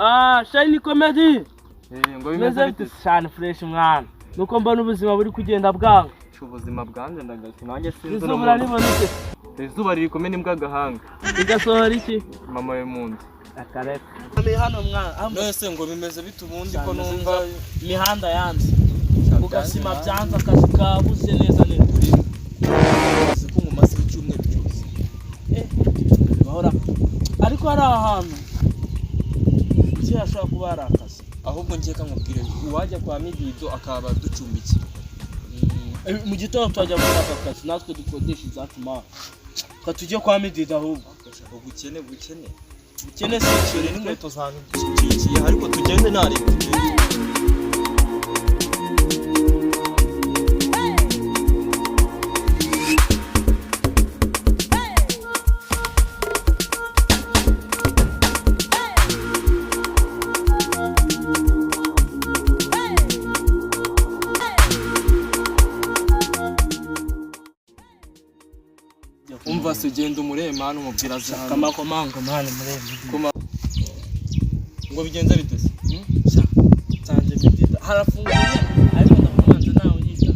Shiny Comedy. Ngo bimeze bite cyane fresh mwana. Nuko mbona ubuzima buri kugenda bwanga. Ubuzima bwanjye ndagasi nanjye sinzi no muri niboneke. Izuba riri kumena imbwa gahanga. Igasohora iki? Mama we mundi. Akareka. Hano mwana. Nose ngo bimeze bite ubundi ko numva imihanda yanze. Ugasima byanza akazi kabuze neza neza. Ko mu masi cyumwe cyose. Bahora. Ariko hari ahantu. Icyo yashaka kuba ari akazi. Ahubwo ngiye kamubwire uwajya kwa Midido akaba ducumbiki. Mu gitondo twajya muri aka kazi natwe dukodesha izatuma katujye kwa Midido ahubwo. Ubukene si cyore n'inkweto zanyu cikiye ariko tugende nari. Umva se genda umurema hano umubwira za kamakomanga mwana murema ngo bigenza bite se cyanje Midido harafunguye ariko ndakumanza nawe nyita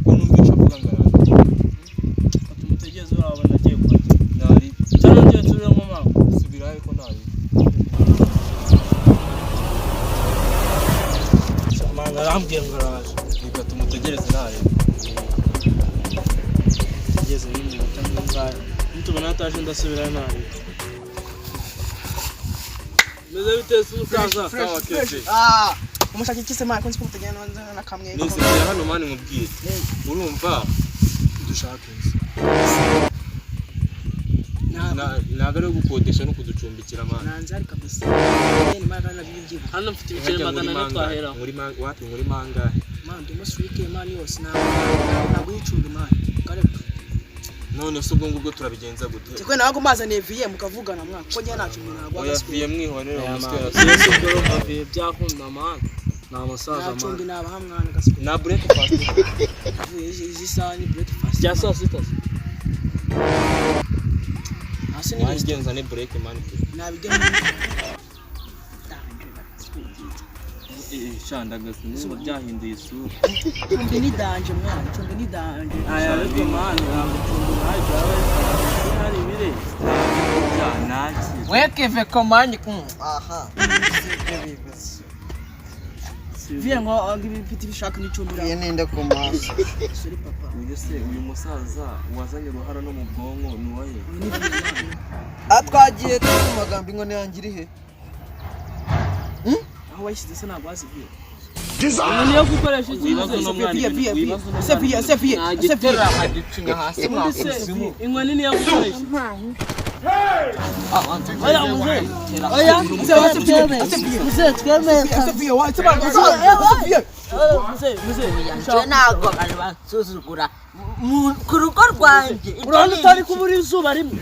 ko numvisha avuga ngaranga tumutegeze urabona agiye kwa nari cyane ngiye turire mu mama subirayo ko nari mwana arambwiye ngo araje reka tumutegereze nari ngeze nyine mutangaye ntubona ataje ndasubira nari meze bitese umusaza sawa keke umushaki kisema ko nzi kutegena na kamwe nise hano mani mubwire urumva dushaka inzu nagare gukodesha no kuducumbikira mani nanze ari kabisa ni magana bibyi hano mfite ibiceri magana no twahera muri mangahe man ndimo swike man yose na gucunga man kare none se ubwo ngubwo turabigenza gute Tikwe nago mazane VM mukavugana mwaka ko njye nacu umuntu nagwa oya VM mwihorera umuswera sese ko bavuye byakunda man na masaza man nacundi nabahamwana gasipo na breakfast izi sani breakfast ya saa sita asini wangenza ne break man nabigena shanda gasunuba byahinduye isura chumbi ni danje mwana chumbi ni danje aya ariko man ntabwo chumbi nayo byawe hari bire byanaki wekeve komanye aha Viens ngo agibi piti bishaka ni chumbi Viens nenda komasa suri papa uyu musaza wazanye uruhara no mu bwonko ni waye atwagiye mu magambo ngo nangiri he aho washyize se ntabwo wasigiye umuntu yo gukoresha inkoni ni yo gukoresha ku rugo rwanjye urabona utari kubura izuba rimwe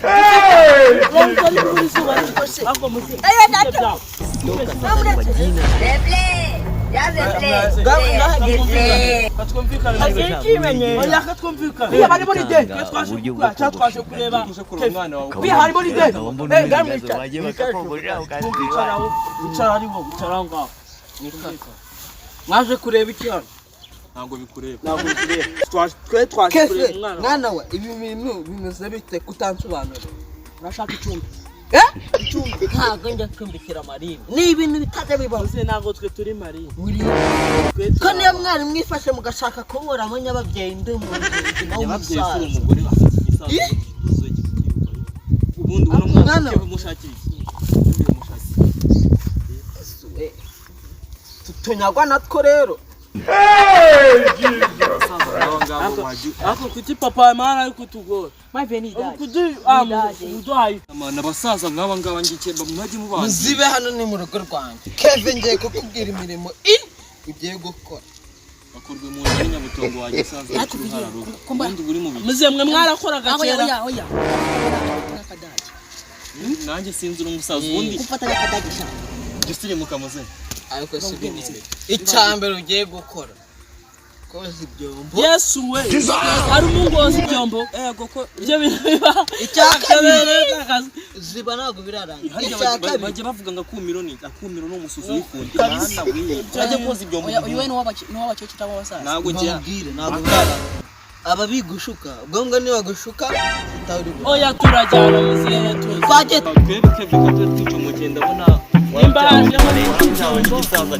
mwaje kureba ikiyo ntabwo bikureba twe twaje kureba umwana mwana we ibi bintu bimeze bite kutansobanura urashaka icumbi icumbi ntabwo njya kumbikira marine ni ibintu bitaje bibaho ntabwo twe turi marine ko niyo mwari mwifashe mugashaka kunkuramo nyababyeyi ndi mu nzu nawe umusaza ubundi uno mwana umushakira tunyagwa natwo rero ako kuti papa mana ari kutugora maveni dai kudu uduhaye amana basaza mwaba ngaba ngike mwaje mubana muzibe hano ni mu rugo rwanjye Kevin ngiye kukubwira imirimo ugiye gukora akorwe mu nyanya butongo waje saza kuruhara rugo kundi buri mu bice muze mwe mwarakoraga kera oya nakadaje nanjye sinzi umusaza ubundi gufata nakadaje sha gisire mukamuze ariko si ibintu icyambere ugiye gukora koza ibyombo Yesu we hari umungu woza ibyombo koko ibyo bintu biba icyakabere ziba ntabwo birarangira harya bajya bavuga ngo akumiro no umususu w'ifundi mana wiye turajya koza ibyombo uyu we ni w'abakecuru cyangwa abasaza ntabwo njya ntabwo birarangira aba bigushuka ubwo ngo niba gushuka utari oya turajyana muziye tuzi twaje twebwe Kevin ko twica umugenda abona imbaje muri igisaza